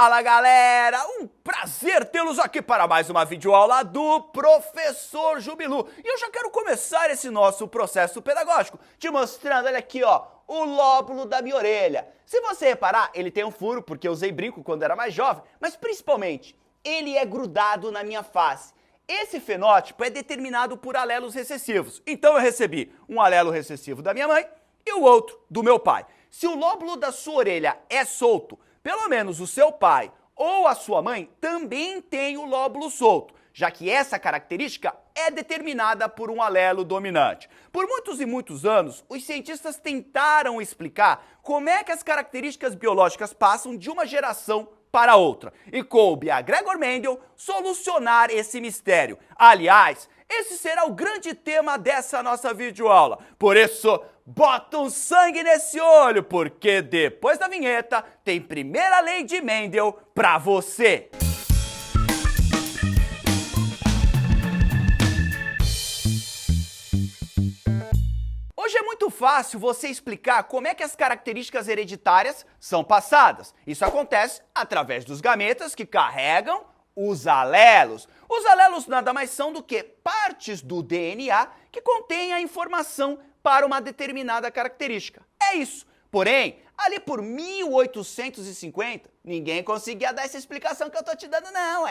Fala galera, um prazer tê-los aqui para mais uma videoaula do Professor Jubilu. E eu já quero começar esse nosso processo pedagógico te mostrando, olha aqui ó, o lóbulo da minha orelha. Se você reparar, ele tem um furo porque eu usei brinco quando era mais jovem, mas principalmente, ele é grudado na minha face. Esse fenótipo é determinado por alelos recessivos. Então eu recebi um alelo recessivo da minha mãe e o outro do meu pai. Se o lóbulo da sua orelha é solto, pelo menos o seu pai ou a sua mãe também tem o lóbulo solto, já que essa característica é determinada por um alelo dominante. Por muitos e muitos anos, os cientistas tentaram explicar como é que as características biológicas passam de uma geração para outra. E coube a Gregor Mendel solucionar esse mistério. Aliás, esse será o grande tema dessa nossa videoaula. Por isso, bota um sangue nesse olho, porque depois da vinheta tem primeira lei de Mendel pra você. Hoje é muito fácil você explicar como é que as características hereditárias são passadas. Isso acontece através dos gametas que carregam os alelos. Os alelos nada mais são do que partes do DNA que contêm a informação para uma determinada característica. É isso. Porém, ali por 1850, ninguém conseguia dar essa explicação que eu tô te dando, não.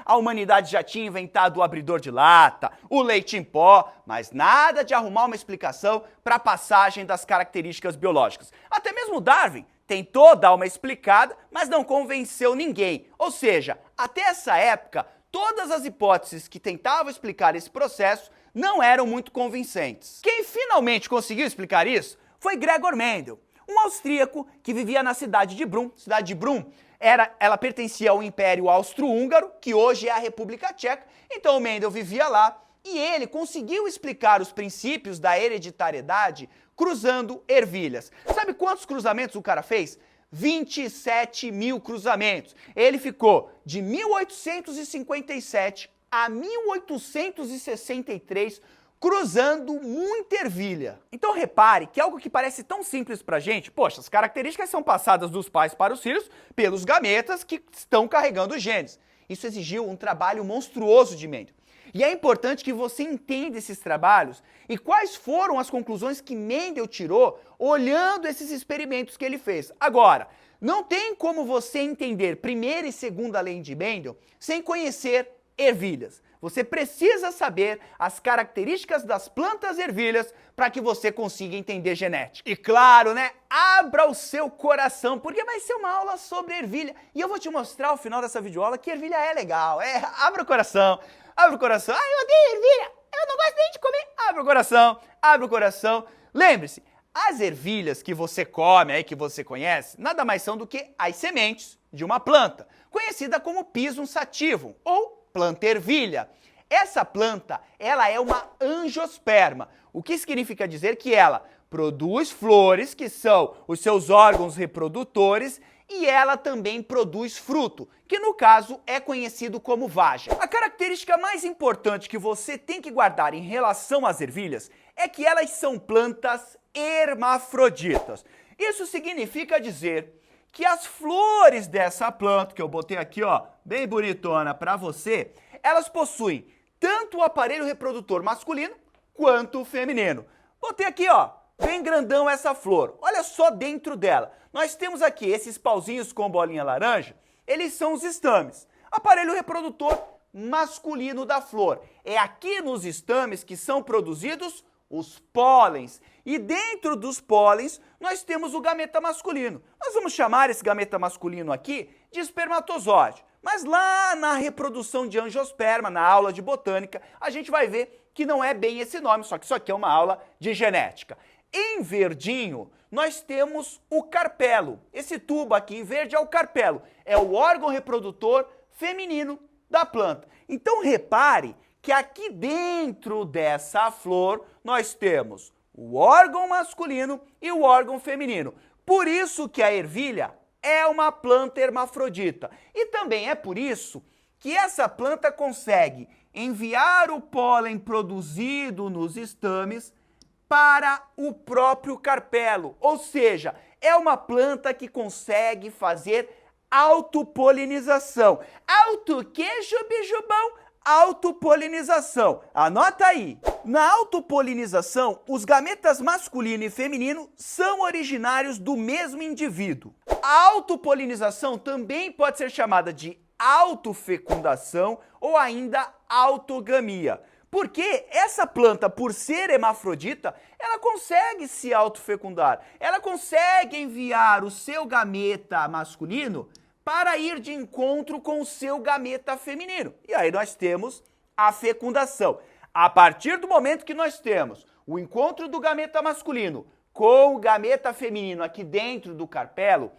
A humanidade já tinha inventado o abridor de lata, o leite em pó, mas nada de arrumar uma explicação para a passagem das características biológicas. Até mesmo Darwin tentou dar uma explicada, mas não convenceu ninguém. Ou seja, até essa época, todas as hipóteses que tentavam explicar esse processo não eram muito convincentes. Quem finalmente conseguiu explicar isso foi Gregor Mendel, um austríaco que vivia na cidade de Brum. Cidade de Brum, ela pertencia ao Império Austro-Húngaro, que hoje é a República Tcheca. Então o Mendel vivia lá e ele conseguiu explicar os princípios da hereditariedade cruzando ervilhas. Sabe quantos cruzamentos o cara fez? 27 mil cruzamentos. Ele ficou de 1857 a 1863 cruzando muita ervilha. Então repare que algo que parece tão simples pra gente, poxa, as características são passadas dos pais para os filhos pelos gametas que estão carregando os genes. Isso exigiu um trabalho monstruoso de Mendel. E é importante que você entenda esses trabalhos e quais foram as conclusões que Mendel tirou olhando esses experimentos que ele fez. Agora, não tem como você entender primeira e segunda lei de Mendel sem conhecer ervilhas. Você precisa saber as características das plantas ervilhas para que você consiga entender genética. E claro, né? Abra o seu coração, porque vai ser uma aula sobre ervilha. E eu vou te mostrar ao final dessa videoaula que ervilha é legal. Abra o coração. Abre o coração. Ai, eu odeio ervilha. Eu não gosto nem de comer. Abre o coração. Abre o coração. Lembre-se, as ervilhas que você come aí, que você conhece, nada mais são do que as sementes de uma planta, conhecida como Pisum sativum, ou planta ervilha. Essa planta, ela é uma angiosperma, o que significa dizer que ela produz flores, que são os seus órgãos reprodutores, e ela também produz fruto, que no caso é conhecido como vagem. A característica mais importante que você tem que guardar em relação às ervilhas é que elas são plantas hermafroditas. Isso significa dizer que as flores dessa planta, que eu botei aqui ó, bem bonitona para você, elas possuem tanto o aparelho reprodutor masculino quanto o feminino. Botei aqui ó, bem grandão essa flor. Olha só dentro dela. Nós temos aqui esses pauzinhos com bolinha laranja, eles são os estames. Aparelho reprodutor masculino da flor. É aqui nos estames que são produzidos os pólens. E dentro dos pólens, nós temos o gameta masculino. Nós vamos chamar esse gameta masculino aqui de espermatozoide. Mas lá na reprodução de angiosperma, na aula de botânica, a gente vai ver que não é bem esse nome, só que isso aqui é uma aula de genética. Em verdinho, nós temos o carpelo. Esse tubo aqui em verde é o carpelo. É o órgão reprodutor feminino da planta. Então repare que aqui dentro dessa flor nós temos o órgão masculino e o órgão feminino. Por isso que a ervilha é uma planta hermafrodita. E também é por isso que essa planta consegue enviar o pólen produzido nos estames para o próprio carpelo. Ou seja, é uma planta que consegue fazer autopolinização. Auto que, Jubijubão? Autopolinização. Anota aí. Na autopolinização, os gametas masculino e feminino são originários do mesmo indivíduo. A autopolinização também pode ser chamada de autofecundação ou ainda autogamia. Porque essa planta, por ser hermafrodita, ela consegue se autofecundar. Ela consegue enviar o seu gameta masculino para ir de encontro com o seu gameta feminino. E aí nós temos a fecundação. A partir do momento que nós temos o encontro do gameta masculino com o gameta feminino aqui dentro do carpelo,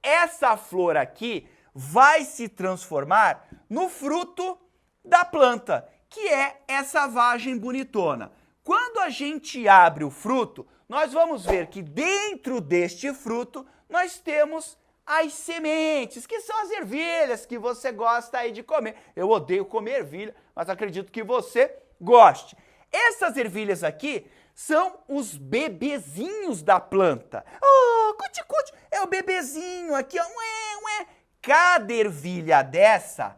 essa flor aqui vai se transformar no fruto da planta, que é essa vagem bonitona. Quando a gente abre o fruto, nós vamos ver que dentro deste fruto nós temos as sementes, que são as ervilhas que você gosta aí de comer. Eu odeio comer ervilha, mas acredito que você goste. Essas ervilhas aqui são os bebezinhos da planta. Oh, cuti-cuti, é o bebezinho aqui, ó. Ué, ué. Cada ervilha dessa,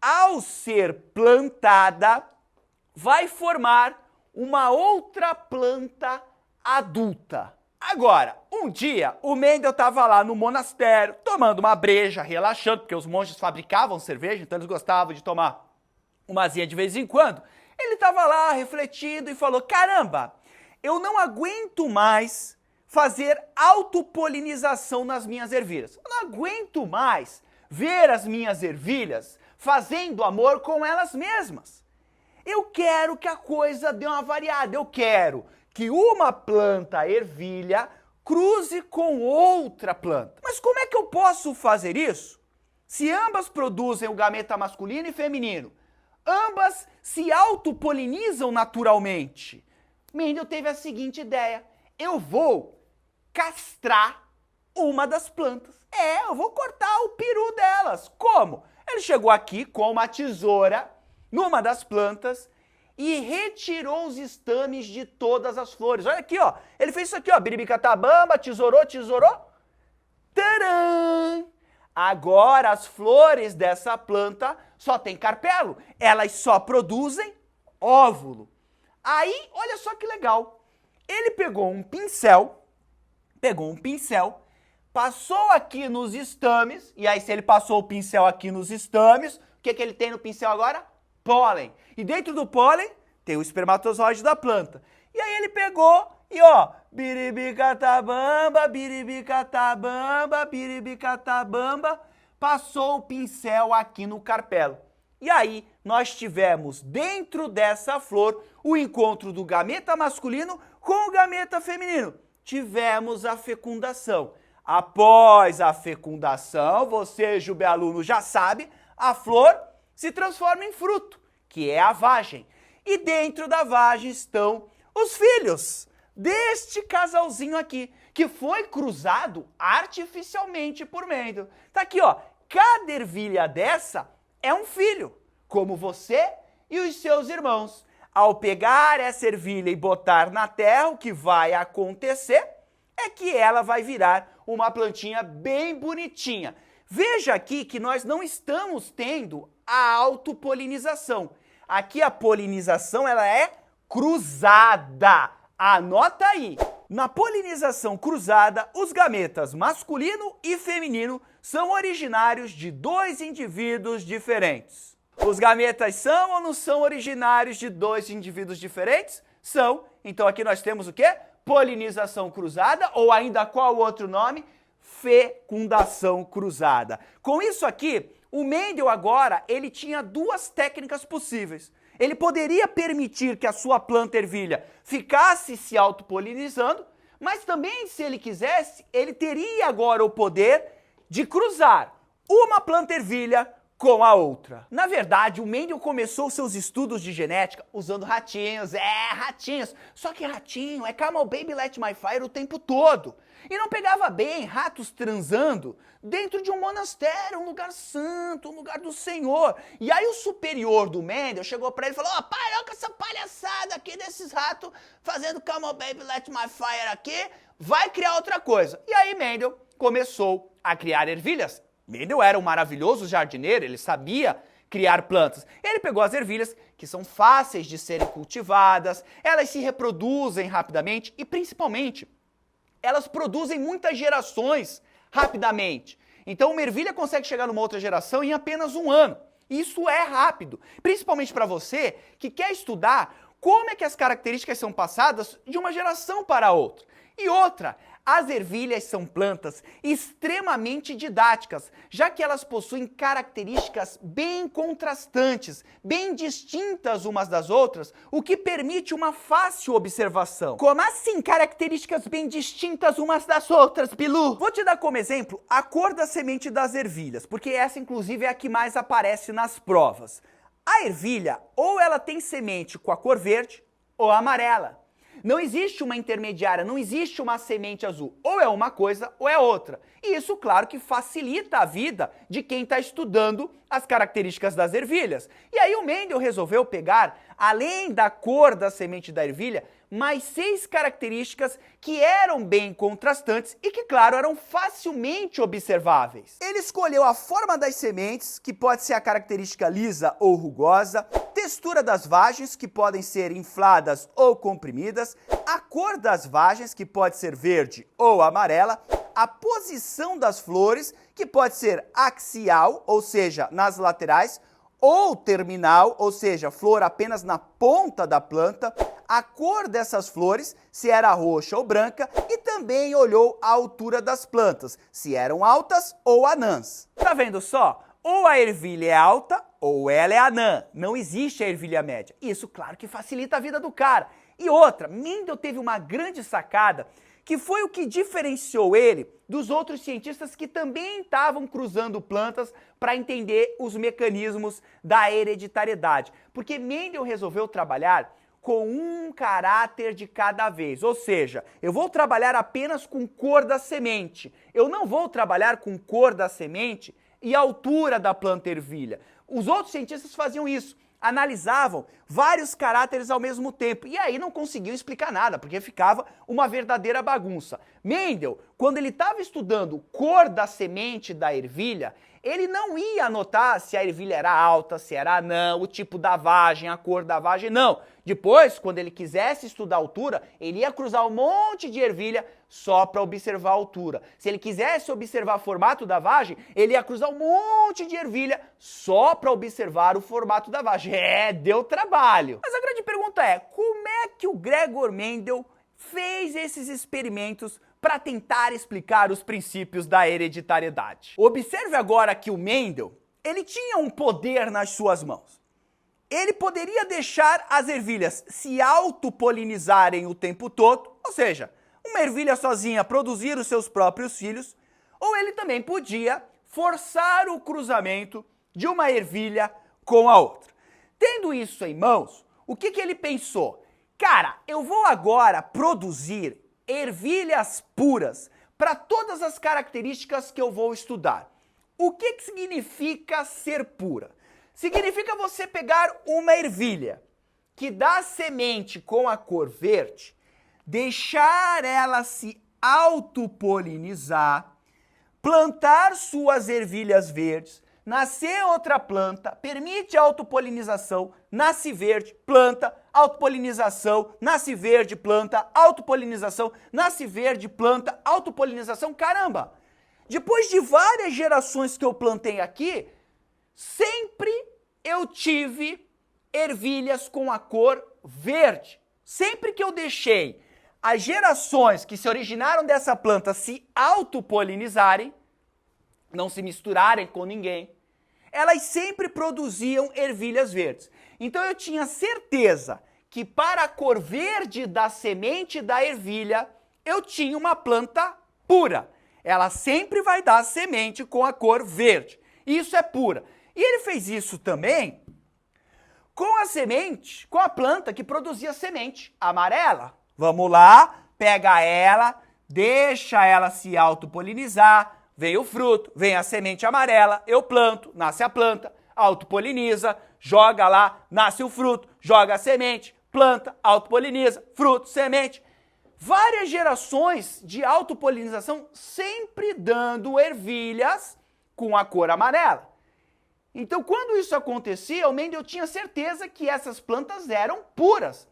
ao ser plantada, vai formar uma outra planta adulta. Agora, um dia, o Mendel estava lá no monastério, tomando uma breja, relaxando, porque os monges fabricavam cerveja, então eles gostavam de tomar umazinha de vez em quando. Ele estava lá refletindo e falou, caramba, eu não aguento mais fazer autopolinização nas minhas ervilhas. Eu não aguento mais ver as minhas ervilhas fazendo amor com elas mesmas. Eu quero que a coisa dê uma variada, eu quero que uma planta ervilha cruze com outra planta. Mas como é que eu posso fazer isso? Se ambas produzem o gameta masculino e feminino, ambas se autopolinizam naturalmente. Mendel teve a seguinte ideia, eu vou castrar uma das plantas. Eu vou cortar o peru delas. Como? Ele chegou aqui com uma tesoura numa das plantas e retirou os estames de todas as flores. Olha aqui, ó. Ele fez isso aqui, ó. Biribicatabamba, tesourou, tesourou. Tcharam! Agora as flores dessa planta só tem carpelo. Elas só produzem óvulo. Aí, olha só que legal. Ele pegou um pincel, passou aqui nos estames, e aí se ele passou o pincel aqui nos estames, o que ele tem no pincel agora? Pólen. E dentro do pólen tem o espermatozoide da planta. E aí ele pegou e ó, biribicatabamba, biribicatabamba, biribicatabamba, passou o pincel aqui no carpelo. E aí nós tivemos dentro dessa flor o encontro do gameta masculino com o gameta feminino. Tivemos a fecundação. Após a fecundação, você, Jubialuno, já sabe, a flor se transforma em fruto, que é a vagem. E dentro da vagem estão os filhos deste casalzinho aqui, que foi cruzado artificialmente por Mendel. Tá aqui, ó, cada ervilha dessa é um filho, como você e os seus irmãos. Ao pegar essa ervilha e botar na terra, o que vai acontecer é que ela vai virar uma plantinha bem bonitinha. Veja aqui que nós não estamos tendo a autopolinização. Aqui a polinização ela é cruzada. Anota aí. Na polinização cruzada, os gametas masculino e feminino são originários de dois indivíduos diferentes. Os gametas são ou não são originários de dois indivíduos diferentes? São. Então aqui nós temos o quê? Polinização cruzada, ou ainda qual outro nome? Fecundação cruzada. Com isso aqui, o Mendel agora, ele tinha duas técnicas possíveis. Ele poderia permitir que a sua planta ervilha ficasse se autopolinizando, mas também, se ele quisesse, ele teria agora o poder de cruzar uma planta ervilha com a outra. Na verdade, o Mendel começou seus estudos de genética usando ratinhos. Ratinhos. Só que ratinho é Come on baby let my fire o tempo todo. E não pegava bem ratos transando dentro de um monastério, um lugar santo, um lugar do Senhor. E aí o superior do Mendel chegou pra ele e falou, ó, para com essa palhaçada aqui desses ratos fazendo Come on baby let my fire aqui, vai criar outra coisa. E aí Mendel começou a criar ervilhas Mendel era um maravilhoso jardineiro, ele sabia criar plantas. Ele pegou as ervilhas, que são fáceis de serem cultivadas, elas se reproduzem rapidamente e, principalmente, elas produzem muitas gerações rapidamente. Então, uma ervilha consegue chegar numa outra geração em apenas um ano. Isso é rápido, principalmente para você que quer estudar como é que as características são passadas de uma geração para outra. E outra, as ervilhas são plantas extremamente didáticas, já que elas possuem características bem contrastantes, bem distintas umas das outras, o que permite uma fácil observação. Como assim características bem distintas umas das outras, Bilu? Vou te dar como exemplo a cor da semente das ervilhas, porque essa inclusive é a que mais aparece nas provas. A ervilha, ou ela tem semente com a cor verde ou amarela. Não existe uma intermediária, não existe uma semente azul. Ou é uma coisa ou é outra. E isso, claro, que facilita a vida de quem está estudando as características das ervilhas. E aí o Mendel resolveu pegar, além da cor da semente da ervilha, mais 6 características que eram bem contrastantes e que, claro, eram facilmente observáveis. Ele escolheu a forma das sementes, que pode ser a característica lisa ou rugosa, textura das vagens, que podem ser infladas ou comprimidas, a cor das vagens, que pode ser verde ou amarela, a posição das flores, que pode ser axial, ou seja, nas laterais, ou terminal, ou seja, flor apenas na ponta da planta, a cor dessas flores, se era roxa ou branca, e também olhou a altura das plantas, se eram altas ou anãs. Tá vendo só? Ou a ervilha é alta, ou ela é anã. Não existe a ervilha média. Isso, claro, que facilita a vida do cara. E outra, Mendel teve uma grande sacada, que foi o que diferenciou ele dos outros cientistas que também estavam cruzando plantas para entender os mecanismos da hereditariedade. Porque Mendel resolveu trabalhar com um caráter de cada vez, ou seja, eu vou trabalhar apenas com cor da semente, eu não vou trabalhar com cor da semente e altura da planta ervilha. Os outros cientistas faziam isso, analisavam vários caráteres ao mesmo tempo e aí não conseguiam explicar nada, porque ficava uma verdadeira bagunça. Mendel, quando ele estava estudando cor da semente da ervilha, ele não ia anotar se a ervilha era alta, se era anã, o tipo da vagem, a cor da vagem, não. Depois, quando ele quisesse estudar a altura, ele ia cruzar um monte de ervilha só para observar a altura. Se ele quisesse observar o formato da vagem, ele ia cruzar um monte de ervilha só para observar o formato da vagem. Deu trabalho. Mas a grande pergunta é, como é que o Gregor Mendel fez esses experimentos para tentar explicar os princípios da hereditariedade? Observe agora que o Mendel, ele tinha um poder nas suas mãos. Ele poderia deixar as ervilhas se autopolinizarem o tempo todo, ou seja, uma ervilha sozinha produzir os seus próprios filhos, ou ele também podia forçar o cruzamento de uma ervilha com a outra. Tendo isso em mãos, o que ele pensou? Cara, eu vou agora produzir ervilhas puras para todas as características que eu vou estudar. O que significa ser pura? Significa você pegar uma ervilha que dá semente com a cor verde, deixar ela se autopolinizar, plantar suas ervilhas verdes, nascer outra planta, permite autopolinização, nasce verde, planta, autopolinização, nasce verde, planta, autopolinização, nasce verde, planta, autopolinização. Caramba! Depois de várias gerações que eu plantei aqui, sempre eu tive ervilhas com a cor verde. Sempre que eu deixei as gerações que se originaram dessa planta se autopolinizarem, não se misturarem com ninguém, elas sempre produziam ervilhas verdes. Então eu tinha certeza que para a cor verde da semente da ervilha, eu tinha uma planta pura. Ela sempre vai dar semente com a cor verde. Isso é pura. E ele fez isso também com a semente, com a planta que produzia semente amarela. Vamos lá, pega ela, deixa ela se autopolinizar, vem o fruto, vem a semente amarela, eu planto, nasce a planta, autopoliniza, joga lá, nasce o fruto, joga a semente, planta, autopoliniza, fruto, semente. Várias gerações de autopolinização sempre dando ervilhas com a cor amarela. Então, quando isso acontecia, o Mendel tinha certeza que essas plantas eram puras.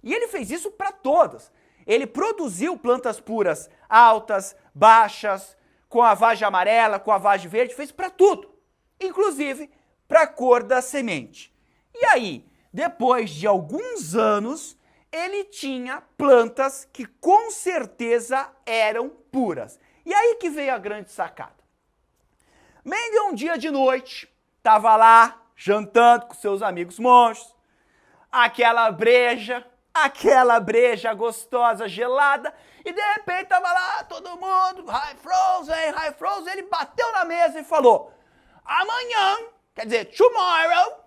E ele fez isso para todas. Ele produziu plantas puras altas, baixas, com a vagem amarela, com a vagem verde, fez para tudo. Inclusive para a cor da semente. E aí, depois de alguns anos, ele tinha plantas que com certeza eram puras. E aí que veio a grande sacada. Mendel, um dia de noite, estava lá jantando com seus amigos monges, aquela breja gostosa, gelada, e de repente estava lá todo mundo, high frozen, ele bateu na mesa e falou, amanhã, quer dizer, tomorrow,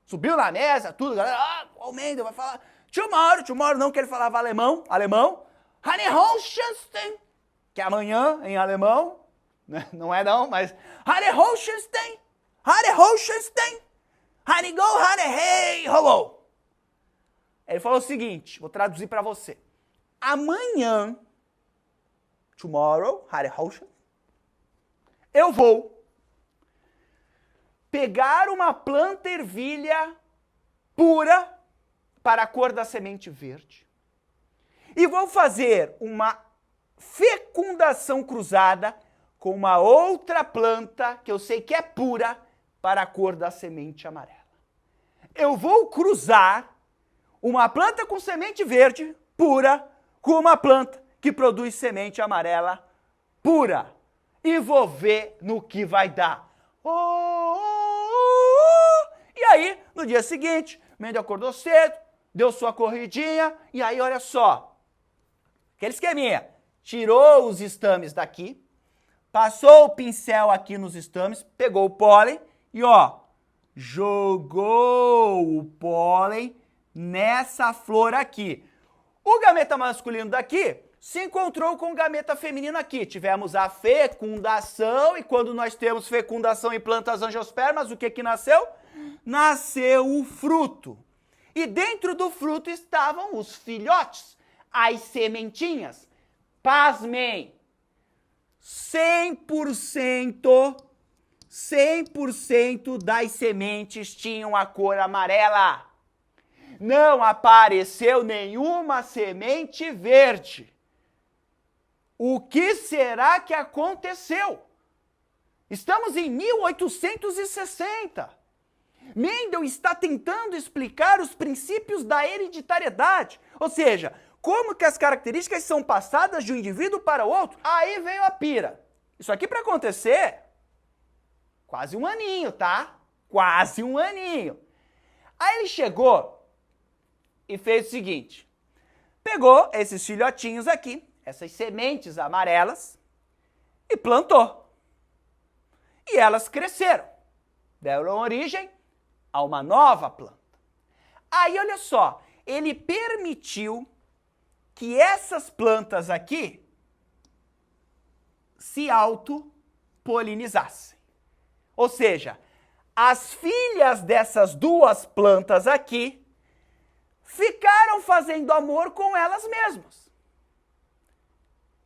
subiu na mesa, tudo, galera, o Mendel vai falar, tomorrow, não que ele falava alemão, Honeyholstenstein, que é amanhã em alemão, né? Não é não, mas Honeyholstenstein, Honey go, honey hey, hello. Ele falou o seguinte, vou traduzir para você. Amanhã, tomorrow, Honeyholstenstein, eu vou pegar uma planta ervilha pura para a cor da semente verde e vou fazer uma fecundação cruzada com uma outra planta que eu sei que é pura para a cor da semente amarela. Eu vou cruzar uma planta com semente verde pura com uma planta que produz semente amarela pura e vou ver no que vai dar. E aí, no dia seguinte, Mendel acordou cedo, deu sua corridinha e aí, olha só, aquele esqueminha, tirou os estames daqui, passou o pincel aqui nos estames, pegou o pólen e ó, jogou o pólen nessa flor aqui. O gameta masculino daqui se encontrou com o gameta feminino aqui. Tivemos a fecundação e quando nós temos fecundação em plantas angiospermas, o que nasceu? Nasceu o fruto. E dentro do fruto estavam os filhotes, as sementinhas. Pasmem, 100% das sementes tinham a cor amarela. Não apareceu nenhuma semente verde. O que será que aconteceu? Estamos em 1860. Mendel está tentando explicar os princípios da hereditariedade, ou seja, como que as características são passadas de um indivíduo para o outro. Aí veio a pira. Isso aqui para acontecer, quase um aninho, tá? Quase um aninho. Aí ele chegou e fez o seguinte, pegou esses filhotinhos aqui, essas sementes amarelas, e plantou. E elas cresceram, deram origem a uma nova planta. Aí, olha só, ele permitiu que essas plantas aqui se autopolinizassem. Ou seja, as filhas dessas duas plantas aqui ficaram fazendo amor com elas mesmas.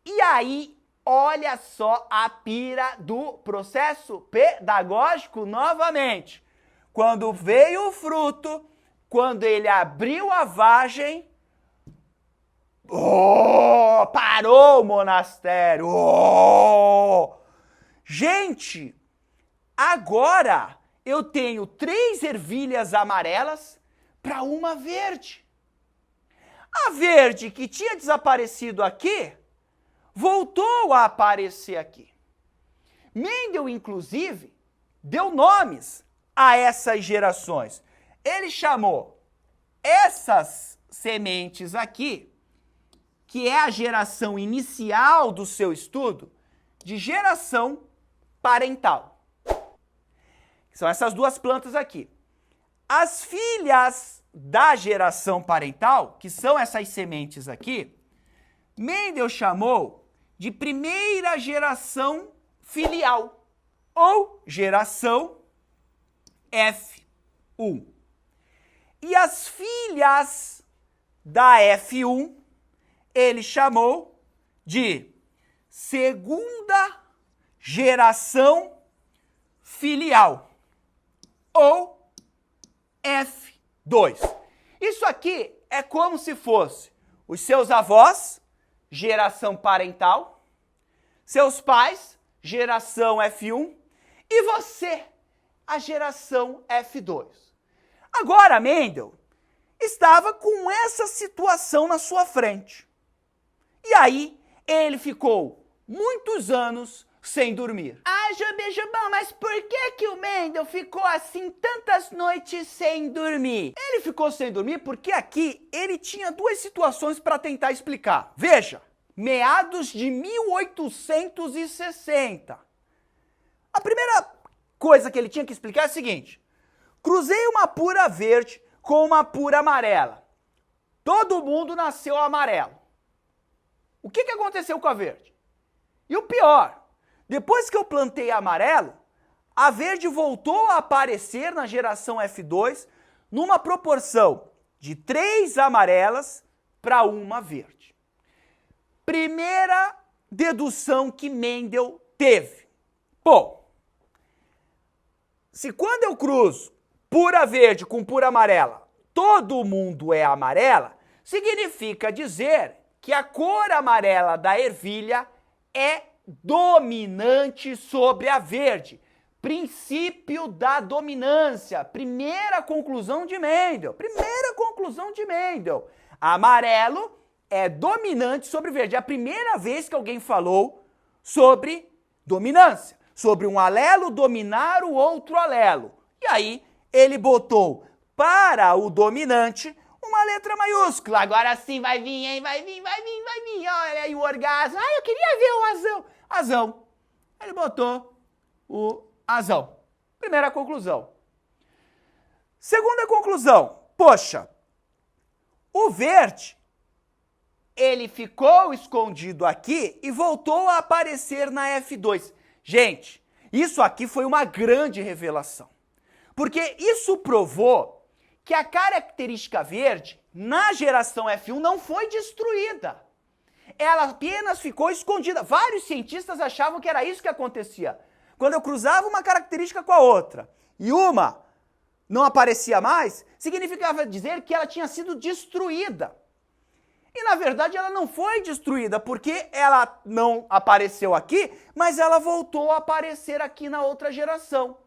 E aí, olha só a pira do processo pedagógico novamente. Quando veio o fruto, quando ele abriu a vagem, parou o monastério. Gente, agora eu tenho 3 ervilhas amarelas para uma verde. A verde que tinha desaparecido aqui, voltou a aparecer aqui. Mendel, inclusive, deu nomes a essas gerações. Ele chamou essas sementes aqui, que é a geração inicial do seu estudo, de geração parental. São essas duas plantas aqui. As filhas da geração parental, que são essas sementes aqui, Mendel chamou de primeira geração filial, ou geração F1. E as filhas da F1, ele chamou de segunda geração filial, ou F2. Isso aqui é como se fosse os seus avós, geração parental, seus pais, geração F1, e você, a geração F2. Agora, Mendel estava com essa situação na sua frente. E aí, ele ficou muitos anos sem dormir. Ah, Jubão, mas por que o Mendel ficou assim tantas noites sem dormir? Ele ficou sem dormir porque aqui ele tinha duas situações para tentar explicar. Veja, meados de 1860. A primeira coisa que ele tinha que explicar é a seguinte: cruzei uma pura verde com uma pura amarela. Todo mundo nasceu amarelo. O que aconteceu com a verde? E o pior, depois que eu plantei amarelo, a verde voltou a aparecer na geração F2 numa proporção de 3 amarelas para 1 verde. Primeira dedução que Mendel teve. Bom, se quando eu cruzo pura verde com pura amarela, todo mundo é amarela, significa dizer que a cor amarela da ervilha é dominante sobre a verde. Princípio da dominância. Primeira conclusão de Mendel. Amarelo é dominante sobre verde. É a primeira vez que alguém falou sobre dominância. Sobre um alelo dominar o outro alelo. E aí, ele botou para o dominante uma letra maiúscula. Agora sim vai vir, hein? Vai vir. Olha aí o orgasmo. Ah, eu queria ver o azão. Azão. Ele botou o azão. Primeira conclusão. Segunda conclusão. Poxa, o verde, ele ficou escondido aqui e voltou a aparecer na F2. Gente, isso aqui foi uma grande revelação. Porque isso provou que a característica verde na geração F1 não foi destruída. Ela apenas ficou escondida. Vários cientistas achavam que era isso que acontecia. Quando eu cruzava uma característica com a outra e uma não aparecia mais, significava dizer que ela tinha sido destruída. E na verdade ela não foi destruída, porque ela não apareceu aqui, mas ela voltou a aparecer aqui na outra geração.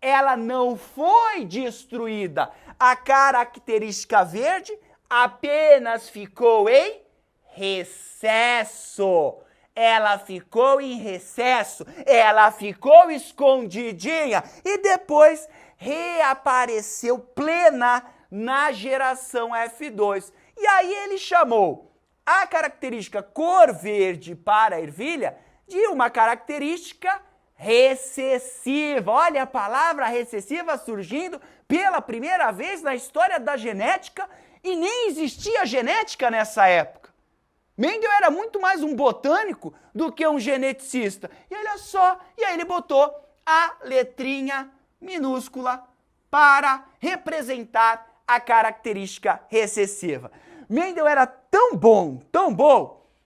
Ela não foi destruída. A característica verde apenas ficou em recesso. Ela ficou em recesso, ela ficou escondidinha e depois reapareceu plena na geração F2. E aí ele chamou a característica cor verde para a ervilha de uma característica recessiva. Olha a palavra recessiva surgindo pela primeira vez na história da genética e nem existia genética nessa época. Mendel era muito mais um botânico do que um geneticista. E olha só, e aí ele botou a letrinha minúscula para representar a característica recessiva. Mendel era tão bom,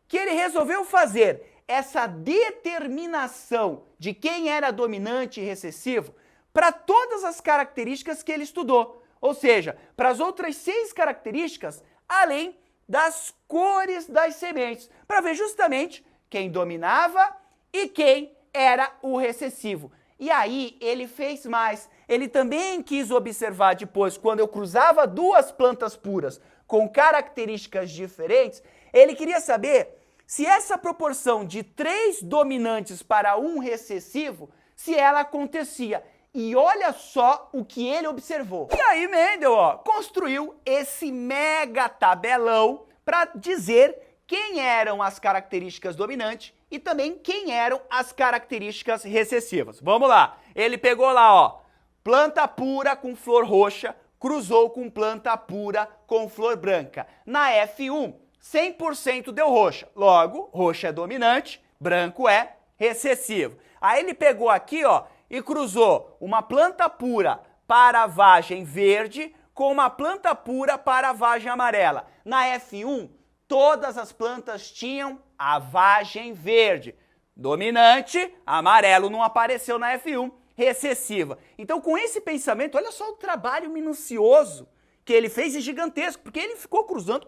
que ele resolveu fazer essa determinação de quem era dominante e recessivo para todas as características que ele estudou. Ou seja, para as outras 6 características, além das cores das sementes, para ver justamente quem dominava e quem era o recessivo. E aí ele fez mais. Ele também quis observar depois, quando eu cruzava 2 plantas puras com características diferentes, ele queria saber se essa proporção de 3 dominantes para 1 recessivo, se ela acontecia. E olha só o que ele observou. E aí Mendel, construiu esse mega tabelão para dizer quem eram as características dominantes e também quem eram as características recessivas. Vamos lá. Ele pegou lá, planta pura com flor roxa, cruzou com planta pura com flor branca. Na F1, 100% deu roxa. Logo, roxa é dominante, branco é recessivo. Aí ele pegou aqui, e cruzou uma planta pura para a vagem verde com uma planta pura para a vagem amarela. Na F1, todas as plantas tinham a vagem verde. Dominante, amarelo não apareceu na F1. recessiva. Então, com esse pensamento, olha só o trabalho minucioso que ele fez e gigantesco, porque ele ficou cruzando.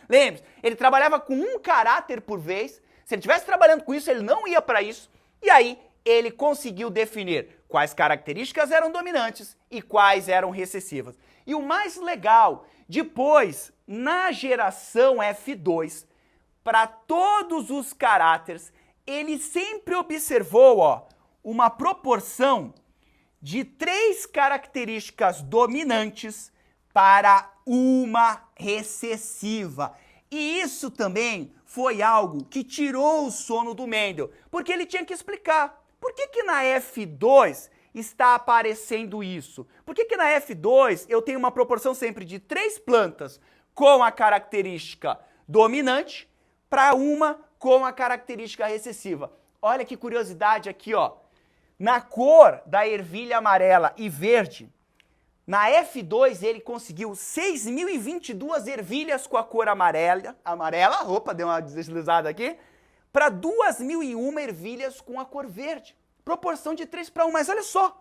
Lembre-se, ele trabalhava com um caráter por vez. Se ele estivesse trabalhando com isso, ele não ia para isso. E aí, ele conseguiu definir quais características eram dominantes e quais eram recessivas. E o mais legal, depois, na geração F2, para todos os caráteres, ele sempre observou, ó, uma proporção de 3 características dominantes para uma recessiva. E isso também foi algo que tirou o sono do Mendel, porque ele tinha que explicar por que na F2 está aparecendo isso. Por que na F2 eu tenho uma proporção sempre de 3 plantas com a característica dominante para uma com a característica recessiva. Olha que curiosidade aqui, ó. Na cor da ervilha amarela e verde, na F2 ele conseguiu 6.022 ervilhas com a cor amarela, opa, deu uma deslizada aqui, para 2.001 ervilhas com a cor verde. Proporção de 3 para 1, mas olha só,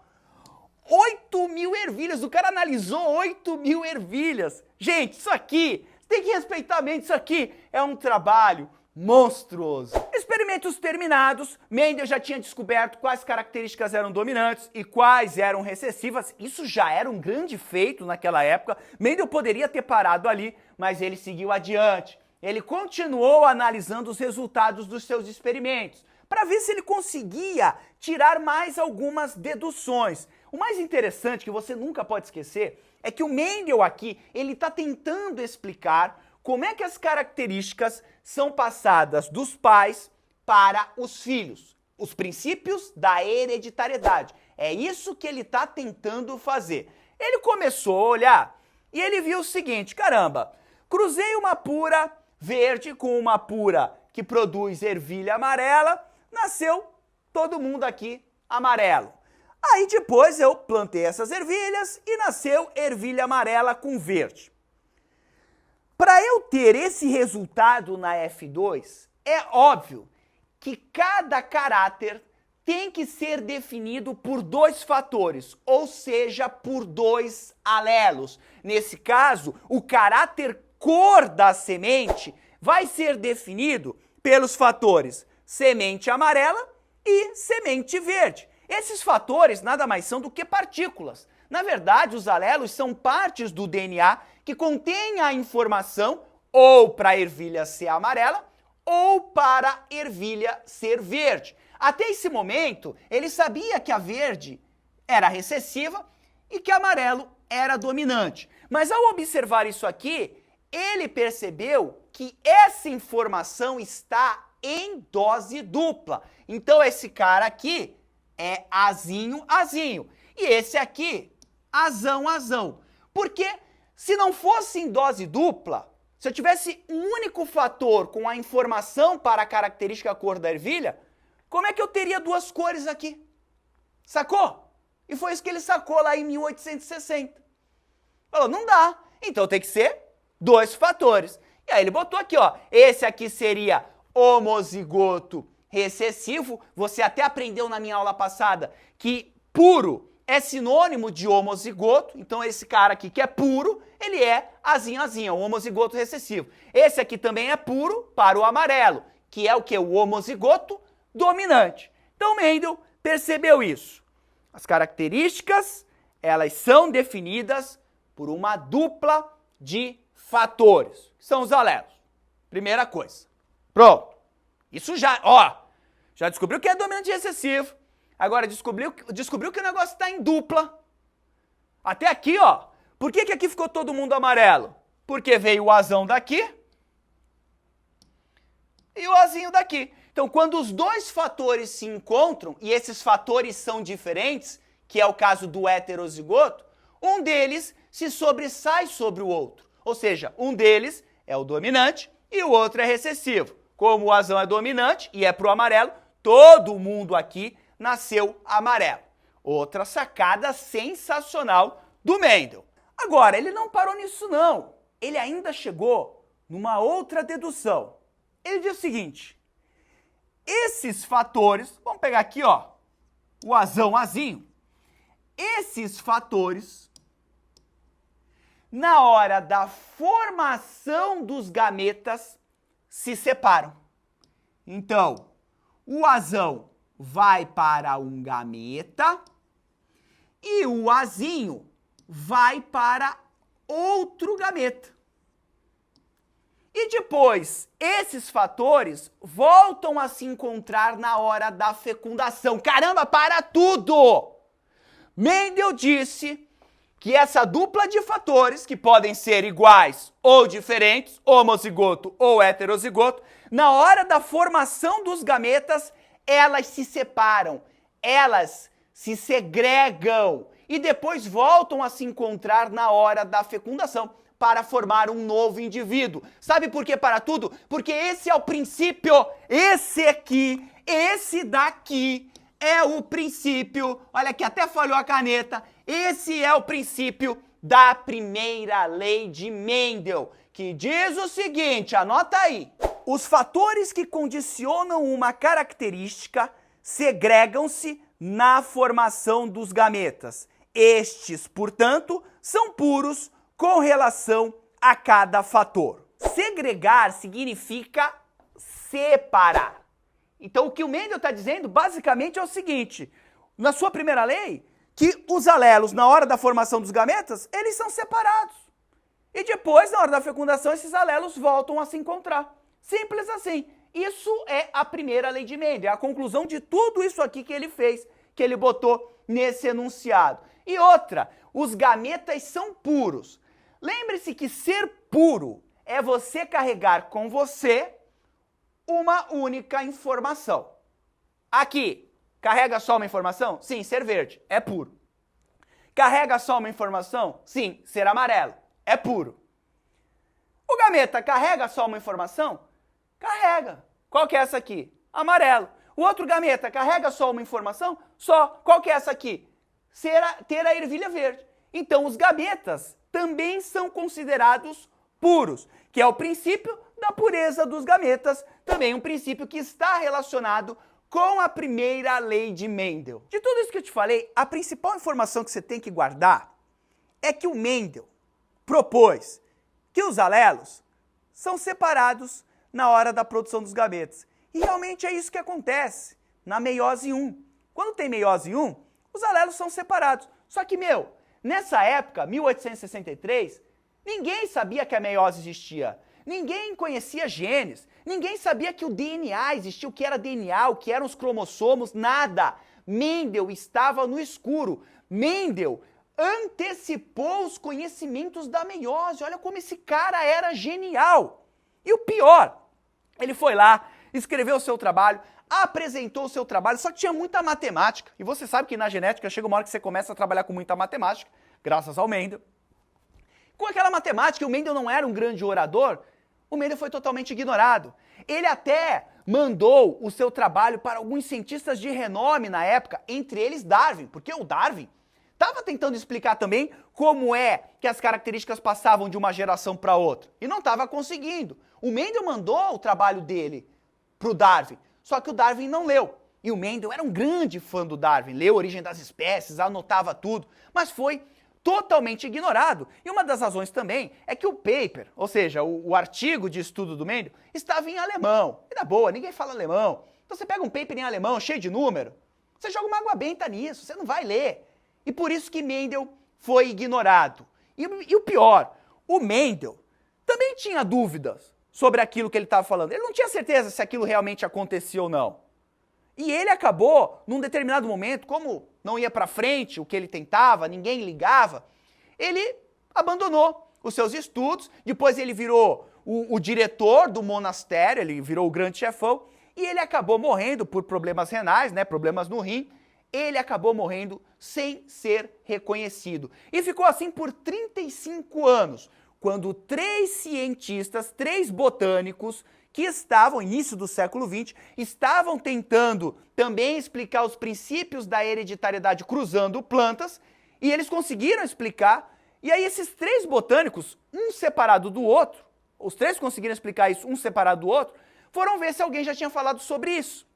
8.000 ervilhas, o cara analisou 8.000 ervilhas. Gente, isso aqui, tem que respeitar bem, isso aqui é um trabalho monstruoso. Experimentos terminados, Mendel já tinha descoberto quais características eram dominantes e quais eram recessivas. Isso já era um grande feito naquela época. Mendel poderia ter parado ali, mas ele seguiu adiante. Ele continuou analisando os resultados dos seus experimentos para ver se ele conseguia tirar mais algumas deduções. O mais interessante, que você nunca pode esquecer, é que o Mendel aqui, ele está tentando explicar como é que as características são passadas dos pais para os filhos. Os princípios da hereditariedade. É isso que ele está tentando fazer. Ele começou a olhar e ele viu o seguinte, caramba, cruzei uma pura verde com uma pura que produz ervilha amarela, nasceu todo mundo aqui amarelo. Aí depois eu plantei essas ervilhas e nasceu ervilha amarela com verde. Para eu ter esse resultado na F2, é óbvio que cada caráter tem que ser definido por 2 fatores, ou seja, por 2 alelos. Nesse caso, o caráter cor da semente vai ser definido pelos fatores semente amarela e semente verde. Esses fatores nada mais são do que partículas. Na verdade, os alelos são partes do DNA que contêm a informação ou para a ervilha ser amarela ou para a ervilha ser verde. Até esse momento, ele sabia que a verde era recessiva e que amarelo era dominante. Mas ao observar isso aqui, ele percebeu que essa informação está em dose dupla. Então esse cara aqui é azinho, azinho. E esse aqui, azão, azão. Porque se não fosse em dose dupla, se eu tivesse um único fator com a informação para a característica cor da ervilha, como é que eu teria 2 cores aqui? Sacou? E foi isso que ele sacou lá em 1860. Falou, não dá. Então tem que ser 2 fatores. E aí ele botou aqui, ó. Esse aqui seria homozigoto recessivo. Você até aprendeu na minha aula passada que puro é sinônimo de homozigoto. Então esse cara aqui que é puro, ele é azinho, azinho, o homozigoto recessivo. Esse aqui também é puro para o amarelo, que é o que? O homozigoto dominante. Então Mendel percebeu isso. As características, elas são definidas por uma dupla de fatores, que são os alelos. Primeira coisa. Pronto. Isso já, ó, já descobriu que é dominante e recessivo. Agora descobriu que o negócio está em dupla. Até aqui, ó. Por que aqui ficou todo mundo amarelo? Porque veio o azão daqui e o azinho daqui. Então, quando os 2 fatores se encontram, e esses fatores são diferentes, que é o caso do heterozigoto, um deles se sobressai sobre o outro. Ou seja, um deles é o dominante e o outro é recessivo. Como o azão é dominante e é pro amarelo, todo mundo aqui nasceu amarelo. Outra sacada sensacional do Mendel. Agora, ele não parou nisso não. Ele ainda chegou numa outra dedução. Ele diz o seguinte, esses fatores, vamos pegar aqui, ó, o azão, azinho, esses fatores, na hora da formação dos gametas, se separam. Então, o azão vai para um gameta e o azinho vai para outro gameta. E depois, esses fatores voltam a se encontrar na hora da fecundação. Caramba, para tudo! Mendel disse que essa dupla de fatores, que podem ser iguais ou diferentes, homozigoto ou heterozigoto, na hora da formação dos gametas, elas se separam, elas se segregam e depois voltam a se encontrar na hora da fecundação para formar um novo indivíduo. Sabe por que para tudo? Porque esse é o princípio, esse aqui, esse daqui é o princípio, olha aqui, até falhou a caneta, esse é o princípio da primeira lei de Mendel, que diz o seguinte, anota aí, os fatores que condicionam uma característica segregam-se na formação dos gametas. Estes, portanto, são puros com relação a cada fator. Segregar significa separar. Então, o que o Mendel está dizendo, basicamente, é o seguinte, na sua primeira lei, que os alelos, na hora da formação dos gametas, eles são separados. E depois, na hora da fecundação, esses alelos voltam a se encontrar. Simples assim. Isso é a primeira lei de Mendel, é a conclusão de tudo isso aqui que ele fez, que ele botou nesse enunciado. E outra, os gametas são puros. Lembre-se que ser puro é você carregar com você uma única informação. Aqui, carrega só uma informação? Sim, ser verde, é puro. Carrega só uma informação? Sim, ser amarelo, é puro. O gameta carrega só uma informação? Carrega. Qual que é essa aqui? Amarelo. O outro gameta carrega só uma informação? Só. Qual que é essa aqui? Ter a ervilha verde. Então, os gametas também são considerados puros, que é o princípio da pureza dos gametas, também um princípio que está relacionado com a primeira lei de Mendel. De tudo isso que eu te falei, a principal informação que você tem que guardar é que o Mendel propôs que os alelos são separados na hora da produção dos gametas. E realmente é isso que acontece na meiose 1. Quando tem meiose 1, os alelos são separados. Só que, nessa época, 1863, ninguém sabia que a meiose existia. Ninguém conhecia genes. Ninguém sabia que o DNA existia, o que era DNA, o que eram os cromossomos, nada. Mendel estava no escuro. Mendel antecipou os conhecimentos da meiose. Olha como esse cara era genial. E o pior, ele foi lá, escreveu o seu trabalho, apresentou o seu trabalho, só que tinha muita matemática. E você sabe que na genética chega uma hora que você começa a trabalhar com muita matemática, graças ao Mendel. Com aquela matemática, o Mendel não era um grande orador, o Mendel foi totalmente ignorado. Ele até mandou o seu trabalho para alguns cientistas de renome na época, entre eles Darwin, porque o Darwin estava tentando explicar também como é que as características passavam de uma geração para outra. E não estava conseguindo. O Mendel mandou o trabalho dele para o Darwin, só que o Darwin não leu. E o Mendel era um grande fã do Darwin, leu Origem das Espécies, anotava tudo, mas foi totalmente ignorado. E uma das razões também é que o paper, ou seja, o artigo de estudo do Mendel, estava em alemão. E na boa, ninguém fala alemão. Então você pega um paper em alemão, cheio de número, você joga uma água benta nisso, você não vai ler. E por isso que Mendel foi ignorado. E o pior, o Mendel também tinha dúvidas sobre aquilo que ele estava falando. Ele não tinha certeza se aquilo realmente acontecia ou não. E ele acabou, num determinado momento, como não ia para frente o que ele tentava, ninguém ligava, ele abandonou os seus estudos, depois ele virou o diretor do monastério, ele virou o grande chefão, e ele acabou morrendo por problemas renais, problemas no rim, ele acabou morrendo sem ser reconhecido. E ficou assim por 35 anos, quando 3 cientistas, 3 botânicos, que estavam, início do século XX, estavam tentando também explicar os princípios da hereditariedade cruzando plantas, e eles conseguiram explicar, e aí esses 3 botânicos, um separado do outro, os 3 conseguiram explicar isso, um separado do outro, foram ver se alguém já tinha falado sobre isso.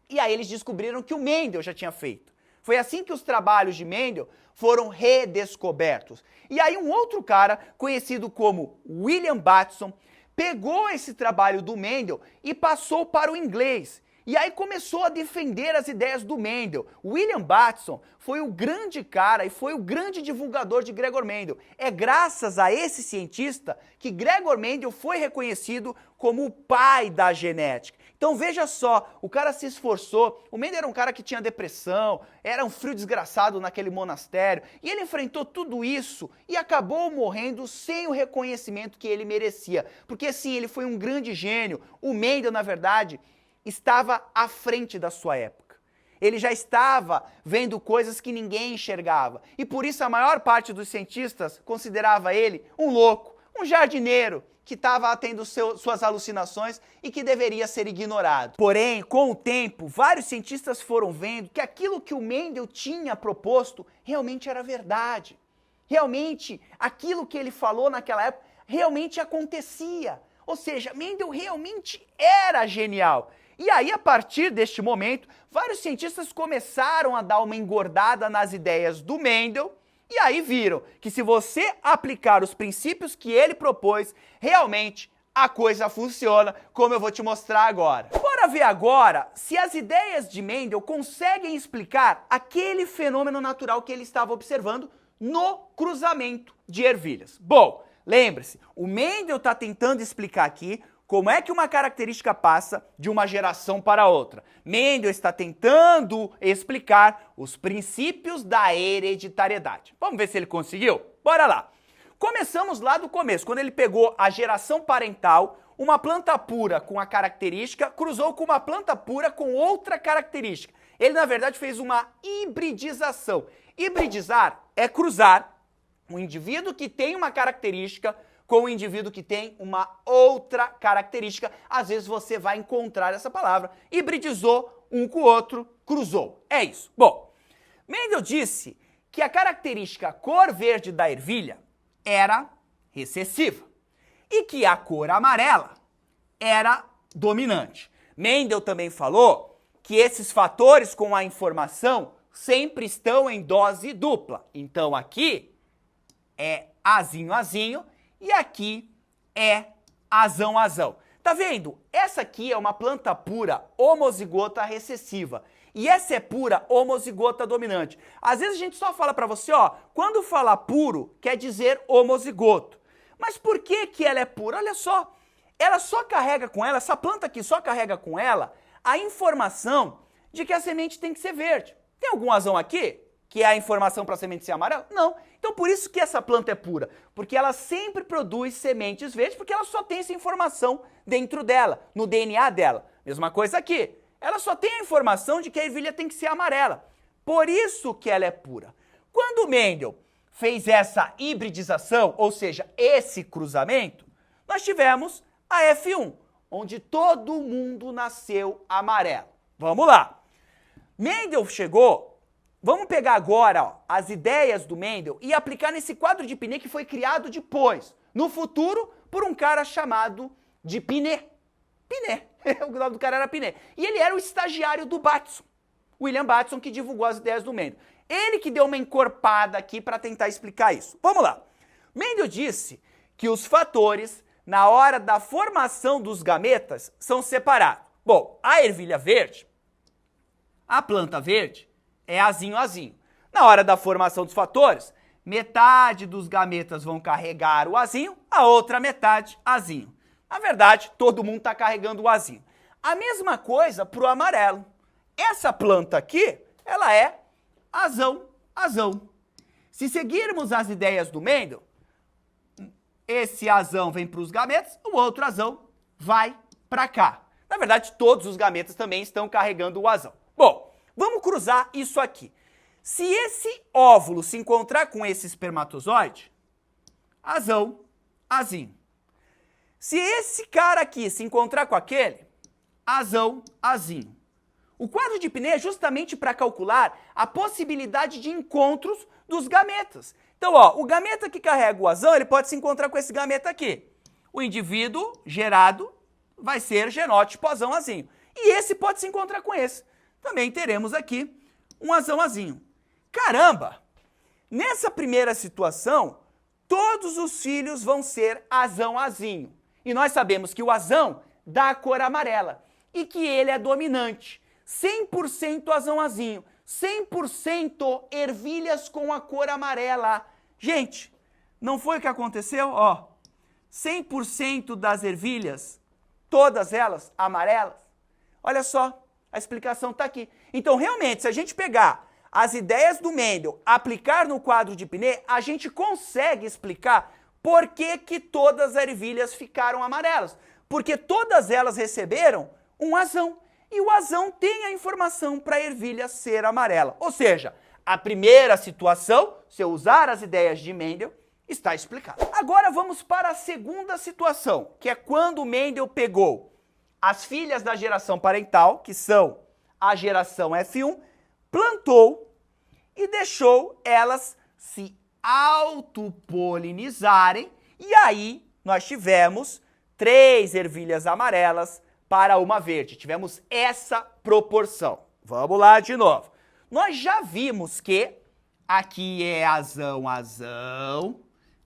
E aí eles descobriram que o Mendel já tinha feito. Foi assim que os trabalhos de Mendel foram redescobertos. E aí um outro cara, conhecido como William Bateson, pegou esse trabalho do Mendel e passou para o inglês. E aí começou a defender as ideias do Mendel. William Bateson foi o grande cara e foi o grande divulgador de Gregor Mendel. É graças a esse cientista que Gregor Mendel foi reconhecido como o pai da genética. Então veja só, o cara se esforçou, o Mendel era um cara que tinha depressão, era um frio desgraçado naquele monastério, e ele enfrentou tudo isso e acabou morrendo sem o reconhecimento que ele merecia. Porque sim, ele foi um grande gênio. O Mendel, na verdade, estava à frente da sua época. Ele já estava vendo coisas que ninguém enxergava. E por isso a maior parte dos cientistas considerava ele um louco, um jardineiro, que estava tendo suas alucinações e que deveria ser ignorado. Porém, com o tempo, vários cientistas foram vendo que aquilo que o Mendel tinha proposto realmente era verdade. Realmente, aquilo que ele falou naquela época realmente acontecia. Ou seja, Mendel realmente era genial. E aí, a partir deste momento, vários cientistas começaram a dar uma engordada nas ideias do Mendel, e aí viram que se você aplicar os princípios que ele propôs, realmente a coisa funciona, como eu vou te mostrar agora. Bora ver agora se as ideias de Mendel conseguem explicar aquele fenômeno natural que ele estava observando no cruzamento de ervilhas. Bom, lembre-se, o Mendel está tentando explicar aqui como é que uma característica passa de uma geração para outra. Mendel está tentando explicar os princípios da hereditariedade. Vamos ver se ele conseguiu? Bora lá. Começamos lá do começo, quando ele pegou a geração parental, uma planta pura com a característica, cruzou com uma planta pura com outra característica. Ele, na verdade, fez uma hibridização. Hibridizar é cruzar um indivíduo que tem uma característica com um indivíduo que tem uma outra característica. Às vezes você vai encontrar essa palavra. Hibridizou um com o outro, cruzou. É isso. Bom, Mendel disse que a característica cor verde da ervilha era recessiva e que a cor amarela era dominante. Mendel também falou que esses fatores com a informação sempre estão em dose dupla. Então aqui é azinho, azinho, e aqui é azão, azão. Tá vendo? Essa aqui é uma planta pura homozigota recessiva. E essa é pura homozigota dominante. Às vezes a gente só fala pra você, ó, quando fala puro, quer dizer homozigoto. Mas por que que ela é pura? Olha só, ela só carrega com ela, essa planta aqui só carrega com ela a informação de que a semente tem que ser verde. Tem algum azão aqui? Que é a informação para a semente ser amarela? Não. Então por isso que essa planta é pura, porque ela sempre produz sementes verdes, porque ela só tem essa informação dentro dela, no DNA dela. Mesma coisa aqui, ela só tem a informação de que a ervilha tem que ser amarela. Por isso que ela é pura. Quando Mendel fez essa hibridização, ou seja, esse cruzamento, nós tivemos a F1, onde todo mundo nasceu amarelo. Vamos lá. Mendel chegou. Vamos pegar agora, ó, as ideias do Mendel e aplicar nesse quadro de Pinet que foi criado depois, no futuro, por um cara chamado de Pinet. Pinet, o nome do cara era Pinet. E ele era o estagiário do Bateson, William Bateson, que divulgou as ideias do Mendel. Ele que deu uma encorpada aqui para tentar explicar isso. Vamos lá. Mendel disse que os fatores, na hora da formação dos gametas, são separados. Bom, a ervilha verde, a planta verde, é azinho, azinho. Na hora da formação dos fatores, metade dos gametas vão carregar o azinho, a outra metade azinho. Na verdade, todo mundo está carregando o azinho. A mesma coisa para o amarelo. Essa planta aqui, ela é azão, azão. Se seguirmos as ideias do Mendel, esse azão vem para os gametas, o outro azão vai para cá. Na verdade, todos os gametas também estão carregando o azão. Bom, vamos cruzar isso aqui. Se esse óvulo se encontrar com esse espermatozoide, azão, azinho. Se esse cara aqui se encontrar com aquele, azão, azinho. O quadro de Pinet é justamente para calcular a possibilidade de encontros dos gametas. Então, ó, o gameta que carrega o azão, ele pode se encontrar com esse gameta aqui. O indivíduo gerado vai ser genótipo azão, azinho. E esse pode se encontrar com esse. Também teremos aqui um azão-azinho. Caramba! Nessa primeira situação, todos os filhos vão ser azão-azinho. E nós sabemos que o azão dá a cor amarela e que ele é dominante. 100% azão-azinho, 100% ervilhas com a cor amarela. Gente, não foi o que aconteceu? Ó, 100% das ervilhas, todas elas amarelas. Olha só, a explicação está aqui. Então, realmente, se a gente pegar as ideias do Mendel, aplicar no quadro de Pinet, a gente consegue explicar por que que todas as ervilhas ficaram amarelas. Porque todas elas receberam um azão. E o azão tem a informação para a ervilha ser amarela. Ou seja, a primeira situação, se eu usar as ideias de Mendel, está explicado. Agora vamos para a segunda situação, que é quando Mendel pegou as filhas da geração parental, que são a geração F1, plantou e deixou elas se autopolinizarem, e aí nós tivemos 3 ervilhas amarelas para uma verde. Tivemos essa proporção. Vamos lá de novo. Nós já vimos que aqui é azão-azão,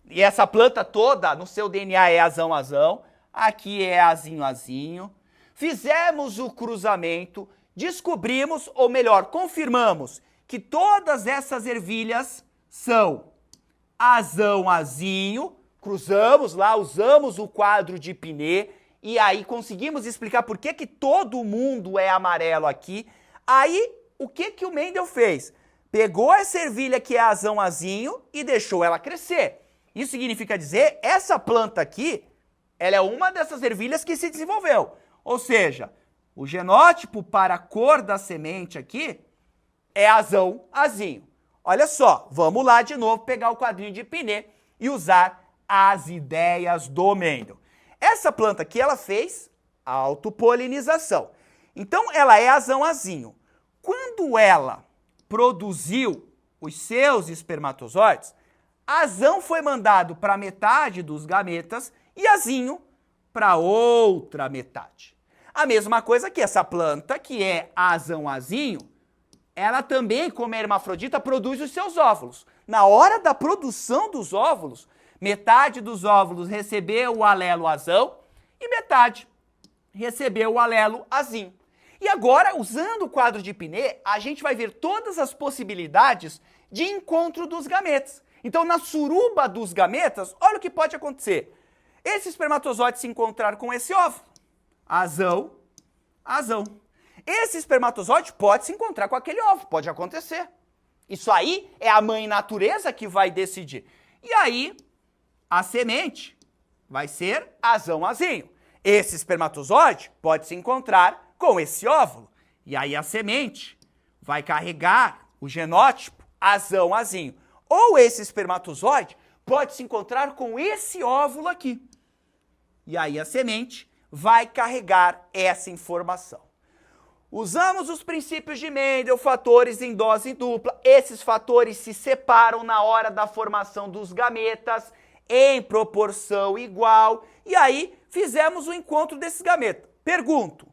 e essa planta toda no seu DNA é azão-azão, aqui é azinho-azinho. Fizemos o cruzamento, descobrimos, ou melhor, confirmamos, que todas essas ervilhas são azão-azinho, cruzamos lá, usamos o quadro de Pinet, e aí conseguimos explicar por que que todo mundo é amarelo aqui. Aí, o que que o Mendel fez? Pegou essa ervilha que é azão-azinho e deixou ela crescer. Isso significa dizer, essa planta aqui, ela é uma dessas ervilhas que se desenvolveu. Ou seja, o genótipo para a cor da semente aqui é azão-azinho. Olha só, vamos lá de novo pegar o quadrinho de Pinet e usar as ideias do Mendel. Essa planta aqui, ela fez autopolinização. Então, ela é azão-azinho. Quando ela produziu os seus espermatozoides, azão foi mandado para metade dos gametas e azinho para outra metade. A mesma coisa que essa planta, que é azão-azinho, ela também, como é hermafrodita, produz os seus óvulos. Na hora da produção dos óvulos, metade dos óvulos recebeu o alelo azão e metade recebeu o alelo azinho. E agora, usando o quadro de Pinet, a gente vai ver todas as possibilidades de encontro dos gametas. Então, na suruba dos gametas, olha o que pode acontecer. Esse espermatozoide se encontrar com esse óvulo. Azão, azão. Esse espermatozoide pode se encontrar com aquele óvulo, pode acontecer. Isso aí é a mãe natureza que vai decidir. E aí, a semente vai ser azão-azinho. Esse espermatozoide pode se encontrar com esse óvulo. E aí a semente vai carregar o genótipo azão-azinho. Ou esse espermatozoide pode se encontrar com esse óvulo aqui. E aí a semente vai carregar essa informação. Usamos os princípios de Mendel, fatores em dose dupla. Esses fatores se separam na hora da formação dos gametas em proporção igual. E aí fizemos o encontro desses gametas. Pergunto,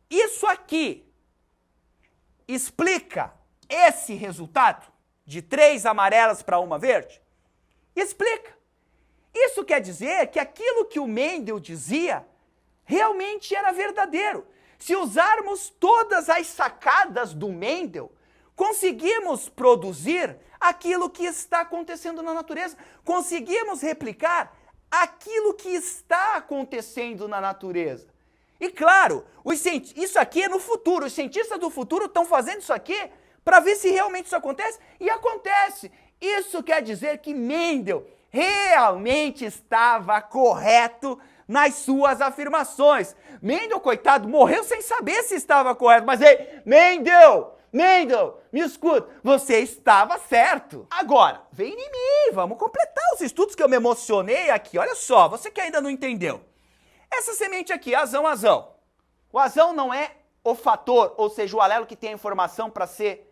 isso aqui explica esse resultado de 3 amarelas para uma verde? Explica. Isso quer dizer que aquilo que o Mendel dizia realmente era verdadeiro. Se usarmos todas as sacadas do Mendel, conseguimos produzir aquilo que está acontecendo na natureza. Conseguimos replicar aquilo que está acontecendo na natureza. E claro, isso aqui é no futuro. Os cientistas do futuro estão fazendo isso aqui para ver se realmente isso acontece. E acontece. Isso quer dizer que Mendel realmente estava correto nas suas afirmações. Mendel, coitado, morreu sem saber se estava correto. Mas ei, Mendel, me escuta, você estava certo. Agora, vem em mim, vamos completar os estudos que eu me emocionei aqui. Olha só, você que ainda não entendeu. Essa semente aqui, azão-azão. O azão não é o fator, ou seja, o alelo que tem a informação para ser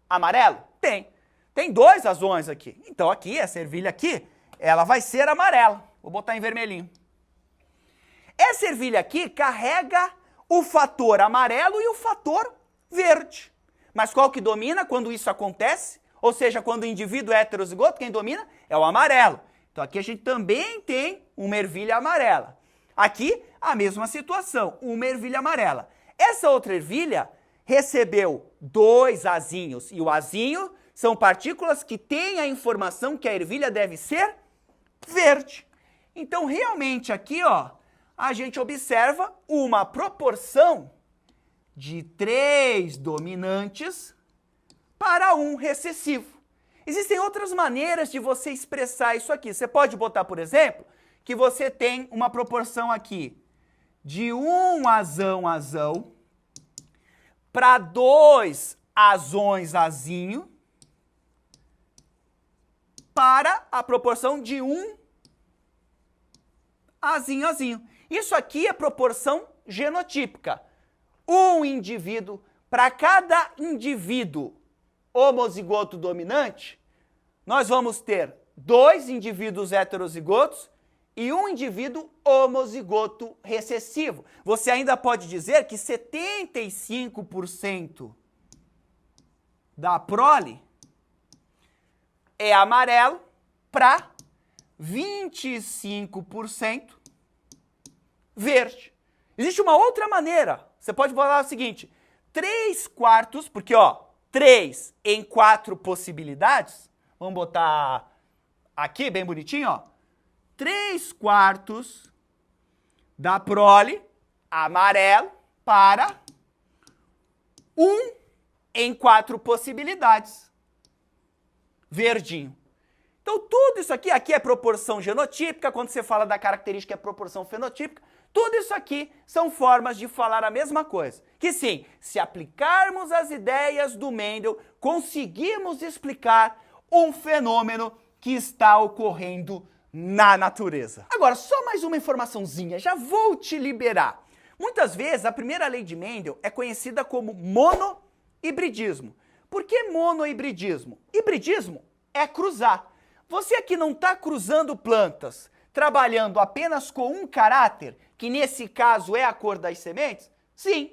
amarelo? Tem. Tem 2 azões aqui. Então aqui, essa ervilha aqui, ela vai ser amarela. Vou botar em vermelhinho. Essa ervilha aqui carrega o fator amarelo e o fator verde. Mas qual que domina quando isso acontece? Ou seja, quando o indivíduo é heterozigoto, quem domina é o amarelo. Então aqui a gente também tem uma ervilha amarela. Aqui, a mesma situação, uma ervilha amarela. Essa outra ervilha recebeu 2 azinhos, e o azinho são partículas que têm a informação que a ervilha deve ser verde. Então, realmente, aqui, ó, a gente observa uma proporção de 3 dominantes para 1 recessivo. Existem outras maneiras de você expressar isso aqui. Você pode botar, por exemplo, que você tem uma proporção aqui de 1 azão para 2 azinho para a proporção de 1 azinho. Isso aqui é proporção genotípica. Um indivíduo, para cada indivíduo homozigoto dominante, nós vamos ter 2 indivíduos heterozigotos e 1 indivíduo homozigoto recessivo. Você ainda pode dizer que 75% da prole é amarelo para 25% verde. Existe uma outra maneira. Você pode falar o seguinte, 3/4, porque ó, 3 em 4 possibilidades, vamos botar aqui bem bonitinho, ó, 3/4 da prole amarelo para 1 em 4 possibilidades verdinho. Então tudo isso aqui é proporção genotípica, quando você fala da característica é proporção fenotípica, tudo isso aqui são formas de falar a mesma coisa. Que sim, se aplicarmos as ideias do Mendel, conseguimos explicar um fenômeno que está ocorrendo na natureza. Agora, só mais uma informaçãozinha, já vou te liberar. Muitas vezes a primeira lei de Mendel é conhecida como monohibridismo. Por que monohibridismo? Hibridismo é cruzar. Você aqui não está cruzando plantas, trabalhando apenas com um caráter, que nesse caso é a cor das sementes? Sim,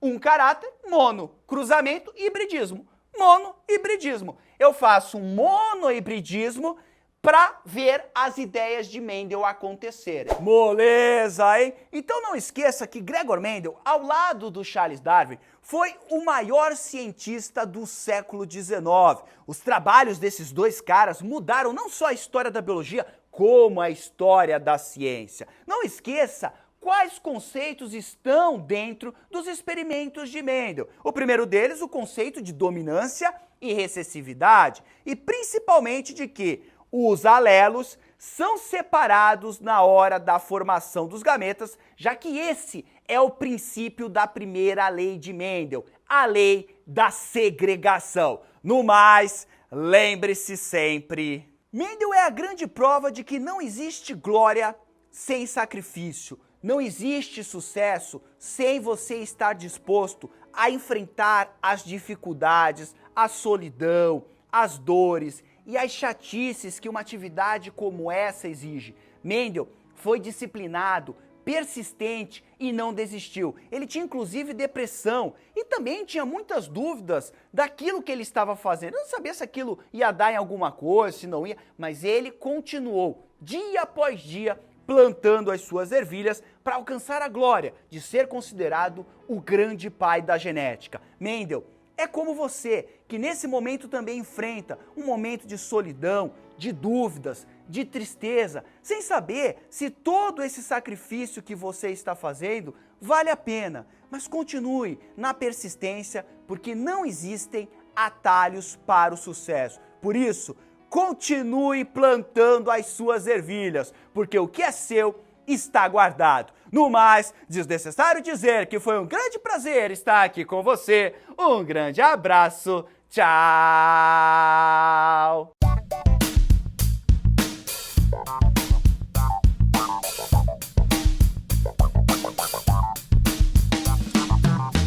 um caráter, mono, cruzamento, hibridismo. Monohibridismo. Eu faço um monohibridismo para ver as ideias de Mendel acontecerem. Moleza, hein? Então não esqueça que Gregor Mendel, ao lado do Charles Darwin, foi o maior cientista do século XIX. Os trabalhos desses dois caras mudaram não só a história da biologia, como a história da ciência. Não esqueça quais conceitos estão dentro dos experimentos de Mendel. O primeiro deles, o conceito de dominância e recessividade, e principalmente de que os alelos são separados na hora da formação dos gametas, já que esse é o princípio da primeira lei de Mendel, a lei da segregação. No mais, lembre-se sempre, Mendel é a grande prova de que não existe glória sem sacrifício, não existe sucesso sem você estar disposto a enfrentar as dificuldades, a solidão, as dores e as chatices que uma atividade como essa exige. Mendel foi disciplinado, persistente e não desistiu. Ele tinha inclusive depressão e também tinha muitas dúvidas daquilo que ele estava fazendo. Ele não sabia se aquilo ia dar em alguma coisa, se não ia, mas ele continuou dia após dia plantando as suas ervilhas para alcançar a glória de ser considerado o grande pai da genética. Mendel é como você, que nesse momento também enfrenta um momento de solidão, de dúvidas, de tristeza, sem saber se todo esse sacrifício que você está fazendo vale a pena. Mas continue na persistência, porque não existem atalhos para o sucesso. Por isso, continue plantando as suas ervilhas, porque o que é seu está guardado. No mais, desnecessário dizer que foi um grande prazer estar aqui com você. Um grande abraço. Tchau!